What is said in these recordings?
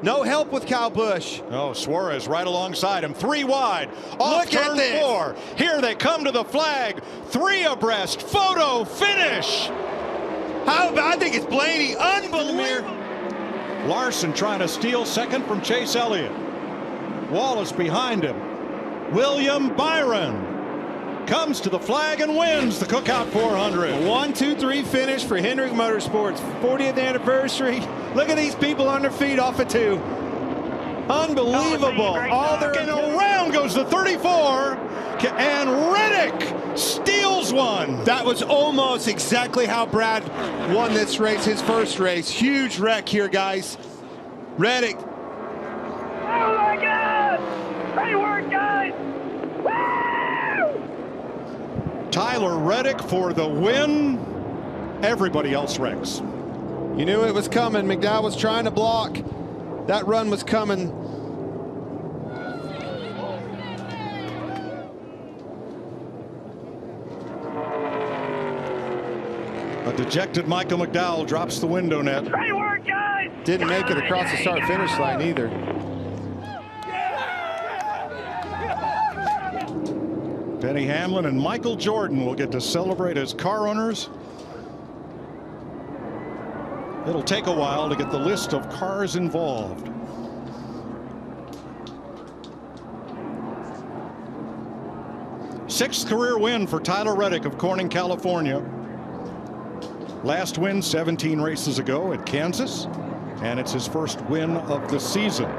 No help with Kyle Busch. Oh, Suarez right alongside him. 3 wide. Off turn 4. Here they come to the flag. 3 abreast. Photo finish. How about, I think it's Blaney. Unbelievable. Larson trying to steal second from Chase Elliott. Wallace behind him. William Byron comes to the flag and wins the Cookout 400. 1-2-3 finish for Hendrick Motorsports. 40th anniversary. Look at these people on their feet off of 2. Unbelievable. All their and around goes the 34. And Reddick steals one. That was almost exactly how Brad won this race, his first race. Huge wreck here, guys. Reddick. Oh my God! Great work, guys! Woo! Tyler Reddick for the win. Everybody else wrecks. You knew it was coming. McDowell was trying to block. That run was coming. A dejected Michael McDowell drops the window net. Great work, guys! Didn't make it across the start-finish line either. Denny Hamlin and Michael Jordan will get to celebrate as car owners. It'll take a while to get the list of cars involved. Sixth career win for Tyler Reddick of Corning, California. Last win 17 races ago at Kansas, and it's his first win of the season.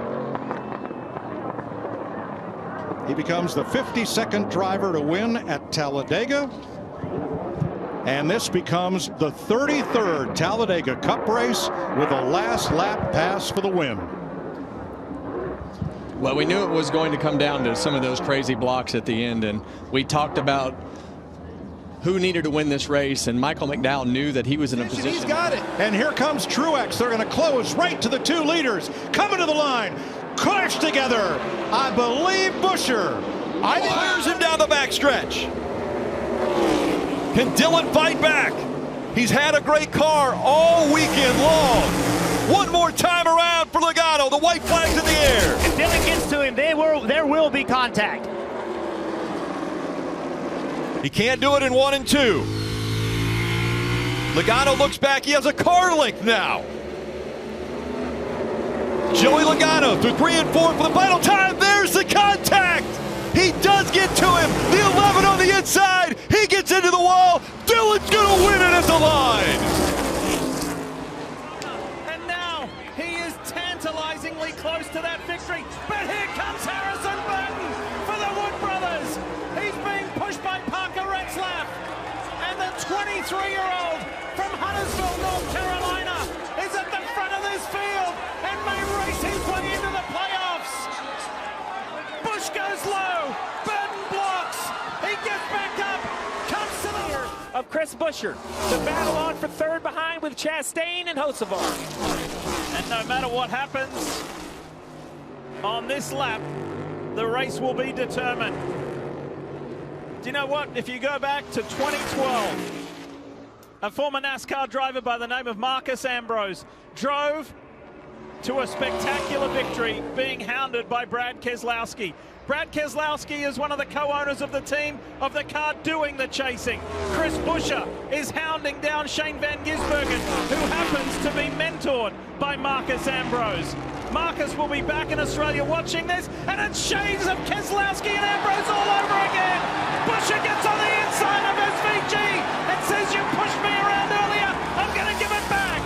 He becomes the 52nd driver to win at Talladega, and this becomes the 33rd Talladega Cup race with a last lap pass for the win. Well, we knew it was going to come down to some of those crazy blocks at the end, and we talked about who needed to win this race, and Michael McDowell knew that he was in a position. He's got it. And here comes Truex. They're going to close right to the 2 leaders. Coming to the line. Clash together. I believe Buescher. I think clears him down the backstretch. Can Dillon fight back? He's had a great car all weekend long. One more time around for Logano. The white flag's in the air. If Dillon gets to him, there will be contact. He can't do it in 1 and 2. Logano looks back. He has a car length now. Joey Logano through 3 and 4 for the final time. There's the contact. He does get to him. The 11 on the inside. He gets into the wall. Dillon's going to win it at the line. And now he is tantalizingly close to that victory. But here comes Harrison Burton for the Wood Brothers. He's being pushed by Parker Retzlaff. And the 23-year-old from Huntersville, North Carolina is at the front of this field and may race his way into the playoffs. Busch goes low. Burton blocks. He gets back up. Comes to the rear of Chris Buescher. The battle on for third behind with Chastain and Hocevar. And no matter what happens on this lap, the race will be determined. Do you know what? If you go back to 2012, a former NASCAR driver by the name of Marcus Ambrose drove to a spectacular victory being hounded by Brad Keselowski. Brad Keselowski is one of the co-owners of the team of the car doing the chasing. Chris Buescher is hounding down Shane Van Gisbergen, who happens to be mentored by Marcus Ambrose. Marcus will be back in Australia watching this, and it's shades of Keselowski and Ambrose all over again. Buescher gets on the inside of SVG and says, "You pushed me around earlier, I'm going to give it back."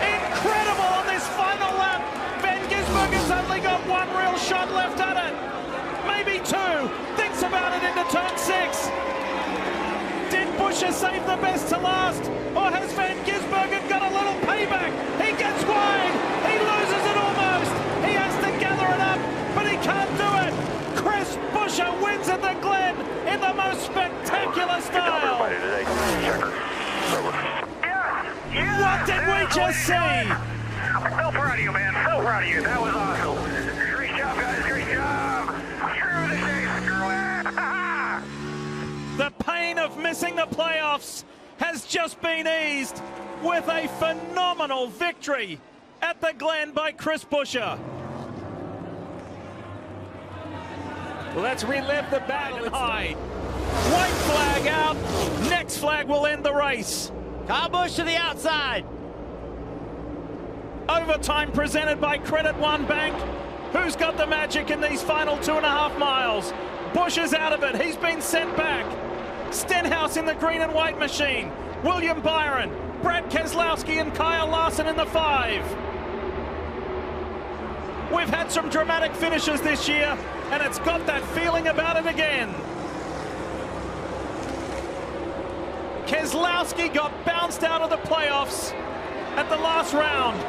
Incredible on this final lap. Van Gisbergen's only got one real shot left at it. Maybe 2. Thinks about it into turn 6. Did Buescher save the best to last? Or has Van Gisbergen got a little payback? He gets wide. He loses it almost. He has to gather it up, but he can't do it. Chris Buescher wins at the Glen in the most spectacular style. What did we just see? I'm so proud of you, man. So proud of you. That was awesome. Great job, guys. Great job. Screw the day. Screw it. The pain of missing the playoffs has just been eased with a phenomenal victory at the Glen by Chris Buescher. Well, let's relive the battle high. White flag out. Next flag will end the race. Kyle Busch to the outside. Overtime presented by Credit One Bank. Who's got the magic in these final 2.5 miles? Busch is out of it. He's been sent back. Stenhouse in the green and white machine. William Byron, Brad Keselowski and Kyle Larson in the 5. We've had some dramatic finishes this year, and it's got that feeling about it again. Keselowski got bounced out of the playoffs at the last round.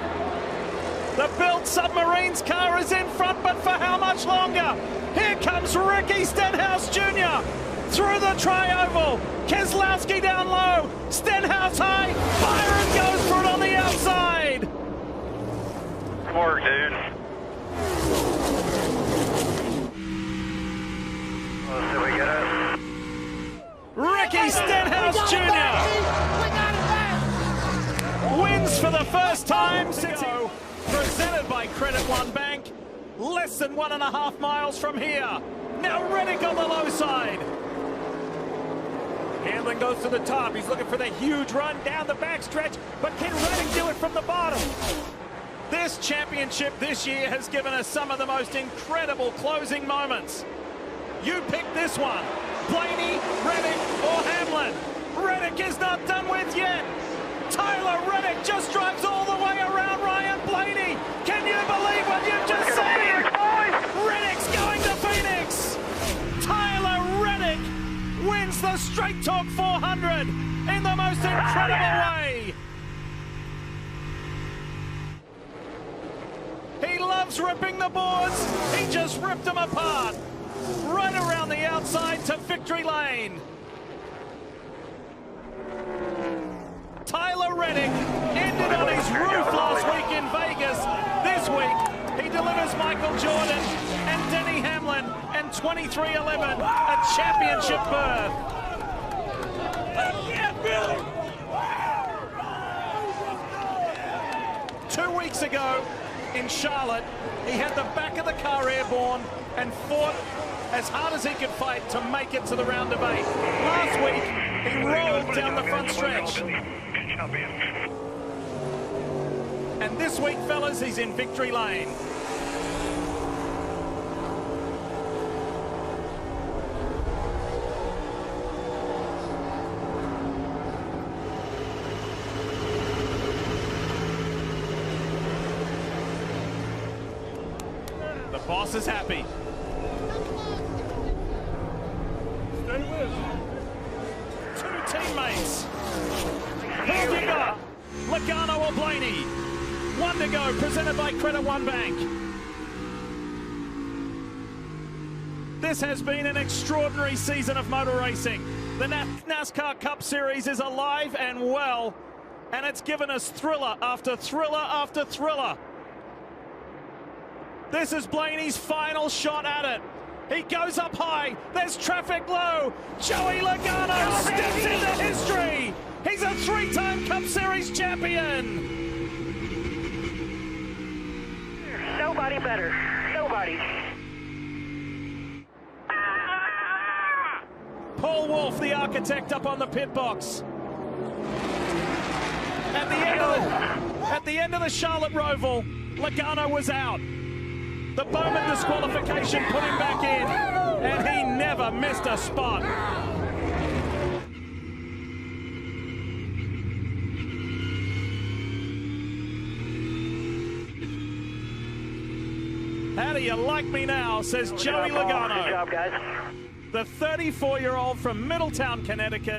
The built Submarines car is in front, but for how much longer? Here comes Ricky Stenhouse Jr. through the tri-oval. Keselowski down low, Stenhouse high. Byron goes for it on the outside. Good work, dude. Let's see if we get it. Ricky Stenhouse Jr. wins for the first time since presented by Credit One Bank. Less than 1.5 miles from here. Now Reddick on the low side. Hamlin goes to the top. He's looking for the huge run down the backstretch, but can Reddick do it from the bottom? This championship this year has given us some of the most incredible closing moments. You pick this one. Blaney, Reddick, or Hamlin. Reddick is not done with yet. Tyler Reddick just drives all the way around Ryan Blaney. Can you believe what you've just seen? Reddick's going to Phoenix. Tyler Reddick wins the Straight Talk 400 in the most incredible way. He loves ripping the boards. He just ripped them apart. Right around the outside to victory lane. Tyler Reddick ended on his roof last week in Vegas. This week, he delivers Michael Jordan and Denny Hamlin and 2311 a championship berth. 2 weeks ago in Charlotte, he had the back of the car airborne and fought as hard as he could fight to make it to the round of 8. Last week, he rolled down the front stretch. And this week, fellas, he's in victory lane. The boss is happy. Stay with. 2 teammates. Who have you got? Logano or Blaney? 1 to go, presented by Credit One Bank. This has been an extraordinary season of motor racing. The NASCAR Cup Series is alive and well, and it's given us thriller after thriller after thriller. This is Blaney's final shot at it. He goes up high. There's traffic low. Joey Logano steps into history. He's a 3-time Cup Series champion. Nobody better. Nobody. Paul Wolfe, the architect, up on the pit box. At the end of the Charlotte Roval, Logano was out. The Bowman disqualification put him back in, and he never missed a spot. How do you like me now, says Joey Logano. Good job, guys. The 34-year-old from Middletown, Connecticut.